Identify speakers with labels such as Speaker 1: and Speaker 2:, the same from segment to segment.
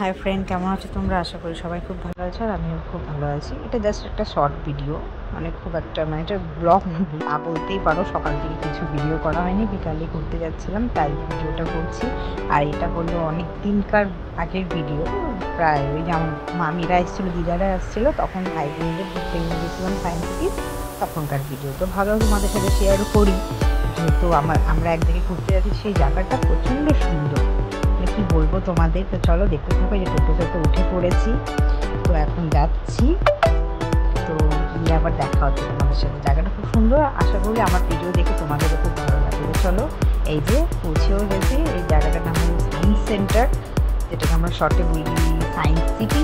Speaker 1: Hi friend, কেমন আছো তোমরা? আশা করি সবাই খুব ভালো আছো আর আমিও খুব ভালো আছি। এটা জাস্ট একটা শর্ট ভিডিও, মানে খুব একটা মানে এটা ব্লগ না বলতেই পারো। সকাল থেকে কিছু ভিডিও করা হয়নি, বিকালে ঘুরতে যাচ্ছিলাম তাই ভিডিওটা করছি। আর এটা হলো অনেক দিনকার আগের ভিডিও, প্রায় ওই যে আমার মামিরা এসেছিলো, দিদারা এসেছিলো, তখন ভাই বোনদের ঘুরতে নিয়ে গেছিলাম সায়েন্স সিটি, তখনকার ভিডিও। তো ভালো তোমাদের সাথে শেয়ার করি, যেহেতু আমরা একদিকে ঘুরতে যাচ্ছি, সেই জায়গাটা প্রচণ্ড সুন্দর, কি বলবো তোমাদের। তো চলো দেখতে থাকো। যে টোটোতে তো উঠে পড়েছি, তো এখন যাচ্ছি, তো গিয়ে আবার দেখা হচ্ছে তোমাদের সাথে। জায়গাটা খুব সুন্দর, আশা করি আমার ভিডিও দেখে তোমাদেরও খুব ভালো লাগবে। চলো, এই যে পৌঁছেও গেছি। এই জায়গাটার নাম হলো সায়েন্স সেন্টার, যেটাকে আমরা শর্টে বলি সায়েন্স সিটি।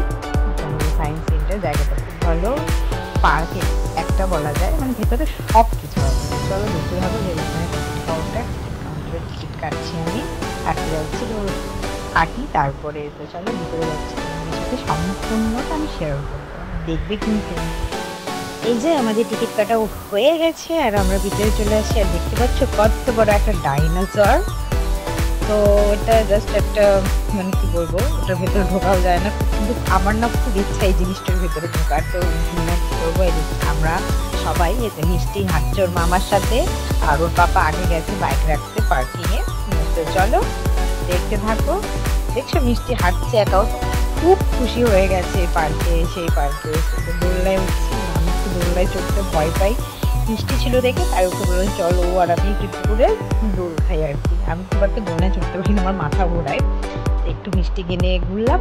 Speaker 1: সায়েন্স সেন্টার জায়গাটা খুব ভালো, পার্কে একটা বলা যায়, মানে ভেতরে সব কিছু আছে। চলো দেখতে হবে যে এখানে কাউন্টারে টিকিট কাটছি, আমি কাটতে যাচ্ছি, তো কাটি, তারপরে তো চলো ভিতরে যাচ্ছি। তোমাদের সাথে সম্পূর্ণটা আমি শেয়ার করবো, দেখবে কিন্তু। এই যে আমাদের টিকিট কাটা হয়ে গেছে আর আমরা ভিতরে চলে আসি। আর দেখতে পাচ্ছ কত বড় একটা ডাইনোসর। তো এটা জাস্ট একটা, মানে কি বলবো, ওটার ভেতরে ঢোকাও যায় না, কিন্তু আমার না খুব ইচ্ছা এই জিনিসটার ভেতরে ঢোকার। তো কি করবো, আমরা সবাই এতে মিষ্টি হাঁটছে ওর মামার সাথে, আর ওর পাপা আগে গেছে বাইক রাখতে পার্কিংয়ে। তো চলো দেখতে থাকো। দেখছো মিষ্টি হাঁটছে একাও, খুব খুশি হয়ে গেছে পার্কে, সেই পার্কে দোলনায় উঠছি। আমি একটু দোলনায় চড়তে ভয় পাই, মিষ্টি ছিল দেখে, তাই ওকে বললাম চলো, ও আর আমি একটু করে দোল খাই আর কি। আমি খুব একটা দোলনায় চড়তে পারি না, আমার মাথা ঘোরায়। একটু মিষ্টি কিনে ঘুরলাম।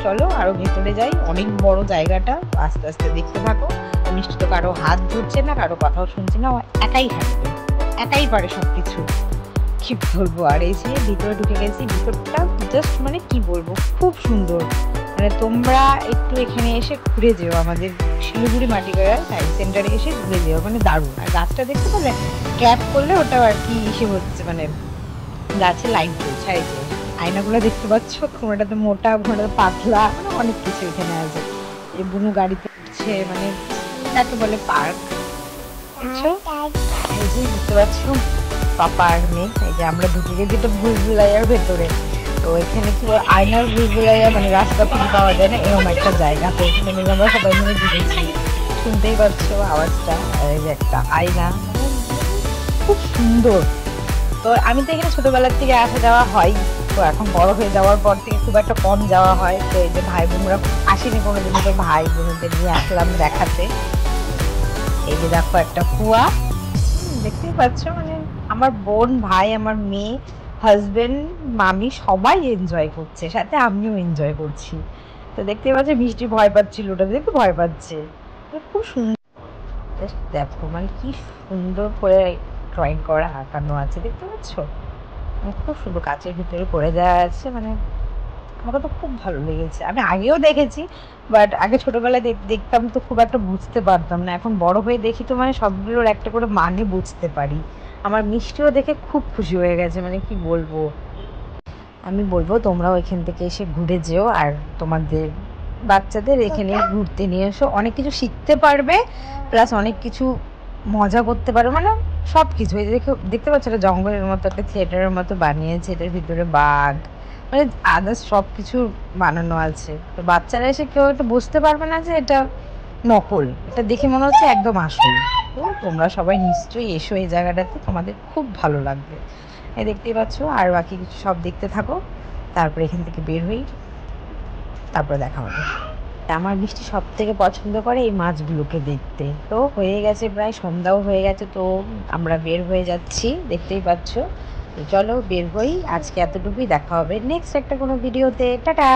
Speaker 1: চলো আরো ভেতরে যাই, অনেক বড় জায়গাটা, আস্তে আস্তে দেখতে থাকো। মিষ্টি তো কারো হাত ধরছে না, কারো কথাও শুনছে না, একাই হাঁটবে, একাই পারে সবকিছু, কি বলবো। আর এই যে ভিতরে ঢুকে গেছি, ভিতরটা জাস্ট মানে কি বলবো, খুব সুন্দর। মানে তোমরা একটু এখানে এসে ঘুরে যেও, আমাদের শিলিগুড়ি মাটিগাড়া সায়েন্স সেন্টারে এসে ঘুরে যেও, মানে দারুণ। আর গাছটা দেখতে পেলে ট্র্যাপ করলে ওটা আর কি ইসে হচ্ছে, মানে গাছে লাইট জ্বলছে। আর যে আয়নাগুলো দেখতে পাচ্ছ, কোনোটাতে মোটা, কোনোটাতে পাতলা, মানে অনেক কিছু এখানে আছে। এই বুনু গাড়িতে উঠছে, মানে তাকে বলে পার্ক। বুঝছো, এই যে দেখতে পাচ্ছ পাপা আর মেয়ে। এই যে আমরা ঢুকে গেছি তো ভুলভুলাইয়ার ভেতরে। তো এখানে কি আয়নার ভুলভুলাইয়া, মানে রাস্তা খুঁজে পাওয়া যায় না, এরকম একটা জায়গা। তো এখানে আমরা সবাই মিলে ঢুকেছি, শুনতেই পাচ্ছো আওয়াজটা। এই যে একটা আয়না, খুব সুন্দর। তো আমি তো এখানে ছোটবেলার থেকে আসা যাওয়া হয়, তো এখন বড় হয়ে যাওয়ার পর থেকে খুব একটা কম যাওয়া হয়। তো এই যে ভাই বোনরা আসেনি কোনোদিন, তো ভাই বোনদের নিয়ে আসলাম দেখাতে। এই যে দেখো একটা কুয়া, দেখতেই পাচ্ছ, মানে আমার বোন, ভাই, আমার মেয়ে, হাজবেন্ড, মামি সবাই এনজয় করছে, সাথে আমিও এনজয় করছি। তো দেখতে পাচ্ছ মিষ্টি ভয় পাচ্ছিল, ওটা দেখে ভয় পাচ্ছে। খুব সুন্দর, দেখো মানে কি সুন্দর করে ড্রয়িং করা আঁকানো আছে, দেখতে পাচ্ছ, খুব সুন্দর। কাচের ভিতরে পড়ে দেওয়া আছে, মানে আমাকে তো খুব ভালো লেগেছে। আমি আগেও দেখেছি, বাট আগে ছোটবেলায় দেখতাম তো খুব একটা বুঝতে পারতাম না। এখন বড় হয়ে দেখি তো মানে সবগুলোর একটা করে মানে বুঝতে পারি। আমার মিষ্টিও দেখে খুব খুশি হয়ে গেছে, মানে কি বলবো। আমি বলবো তোমরাও এখান থেকে এসে ঘুরে যেও, আর তোমাদের বাচ্চাদের এখানে ঘুরতে নিয়ে এসো, অনেক কিছু শিখতে পারবে, প্লাস অনেক কিছু মজা করতে পারবে, মানে সব কিছু। এই দেখতে পাচ্ছ একটা জঙ্গলের মতো, একটা থিয়েটারের মতো বানিয়েছে, এটার ভিতরে বাঘ, মানে আদার্স সব কিছু বানানো আছে। তো বাচ্চারা এসে কেউ একটা বুঝতে পারবে না যে এটা নকল, এটা দেখে মনে হচ্ছে একদম আসল। তো তোমরা সবাই নিশ্চয়ই এসো এই জায়গাটাতে, তোমাদের খুব ভালো লাগবে। এই দেখতেই পাচ্ছ, আর বাকি কিছু সব দেখতে থাকো, তারপরে এখান থেকে বের হই, তারপরে দেখা হবে। আমার মিষ্টি সব থেকে পছন্দ করে এই মাছগুলোকে দেখতে। তো হয়ে গেছে, প্রায় সন্ধ্যাও হয়ে গেছে, তো আমরা বের হয়ে যাচ্ছি, দেখতেই পাচ্ছ। তো চলো বের হই, আজকে এতটুকুই, দেখা হবে নেক্সট একটা কোনো ভিডিওতে। টাটা।